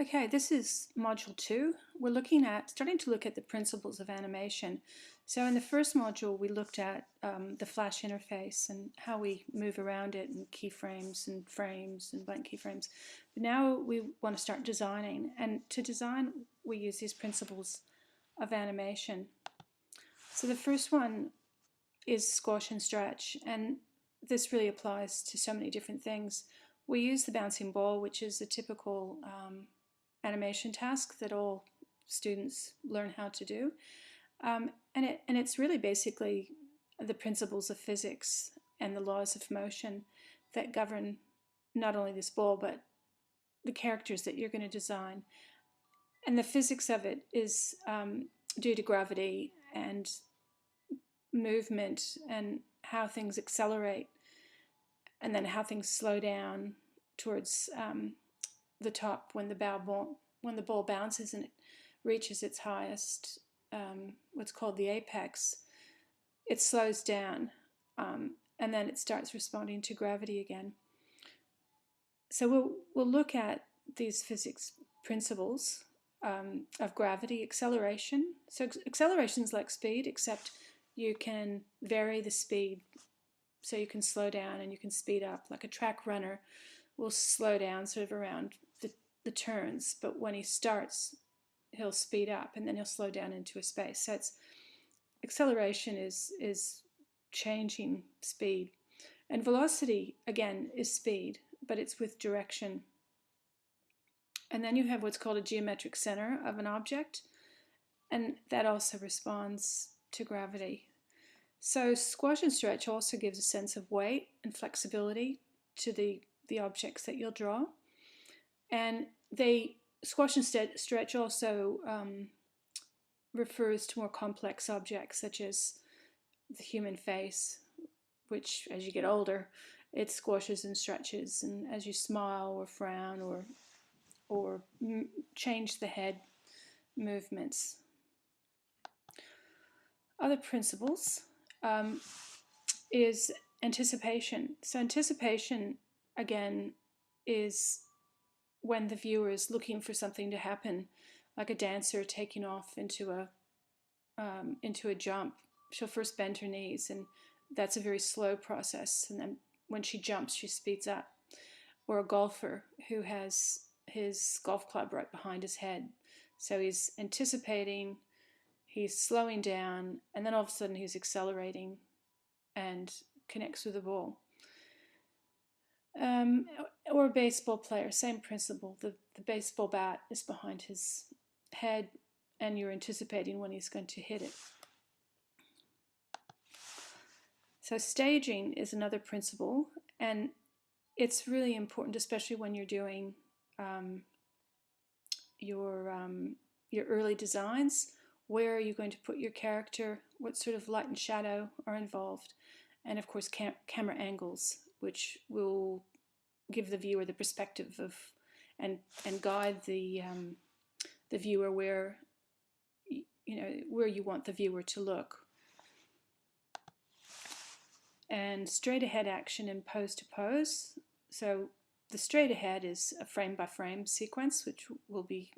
Okay, this is Module 2. We're starting to look at the principles of animation. So in the first module, we looked at the Flash interface and how we move around it and keyframes and frames and blank keyframes. But now we want to start designing. And to design, we use these principles of animation. So the first one is squash and stretch. And this really applies to so many different things. We use the bouncing ball, which is a typical animation task that all students learn how to do. And it's really basically the principles of physics and the laws of motion that govern not only this ball, but the characters that you're going to design. And the physics of it is due to gravity and movement and how things accelerate and then how things slow down towards the top when the ball bounces and it reaches its highest, what's called the apex. It slows down and then it starts responding to gravity again. So we'll look at these physics principles of gravity, acceleration. So acceleration is like speed, except you can vary the speed. So you can slow down and you can speed up. Like a track runner will slow down sort of around the turns, but when he starts, he'll speed up and then he'll slow down into a space. So acceleration is changing speed. And velocity, again, is speed, but it's with direction. And then you have what's called a geometric center of an object, and that also responds to gravity. So squash and stretch also gives a sense of weight and flexibility to the objects that you'll draw. And squash and stretch also refers to more complex objects such as the human face, which as you get older, it squashes and stretches, and as you smile or frown or change the head movements. Other principles is anticipation. So anticipation, again, is when the viewer is looking for something to happen, like a dancer taking off into a jump. She'll first bend her knees, and that's a very slow process. And then when she jumps, she speeds up. Or a golfer who has his golf club right behind his head. So he's anticipating, he's slowing down, and then all of a sudden he's accelerating and connects with the ball. Or a baseball player, same principle. The baseball bat is behind his head and you're anticipating when he's going to hit it. So staging is another principle, and it's really important, especially when you're doing your early designs. Where are you going to put your character? What sort of light and shadow are involved? And of course camera angles, which will give the viewer the perspective of and guide the viewer where you want the viewer to look. And straight ahead action and pose to pose. So the straight ahead is a frame by frame sequence, which we'll be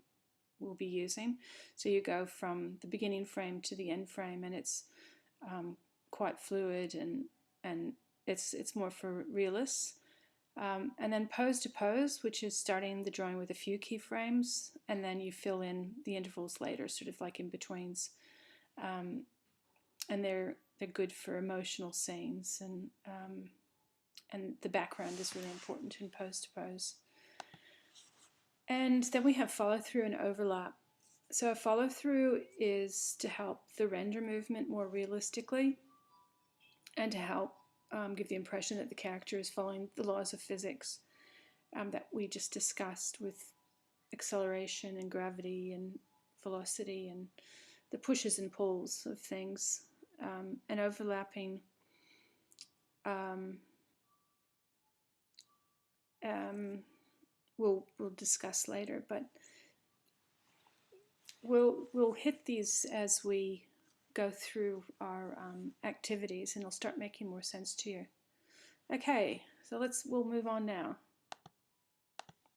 using. So you go from the beginning frame to the end frame, and it's quite fluid and it's more for realists. And then pose to pose, which is starting the drawing with a few keyframes, and then you fill in the intervals later, sort of like in betweens. And they're good for emotional scenes, and the background is really important in pose to pose. And then we have follow through and overlap. So a follow through is to help the render movement more realistically and to help give the impression that the character is following the laws of physics that we just discussed with acceleration and gravity and velocity and the pushes and pulls of things. And overlapping we'll discuss later, but we'll hit these as we go through our activities, and it'll start making more sense to you. Okay, so we'll move on now.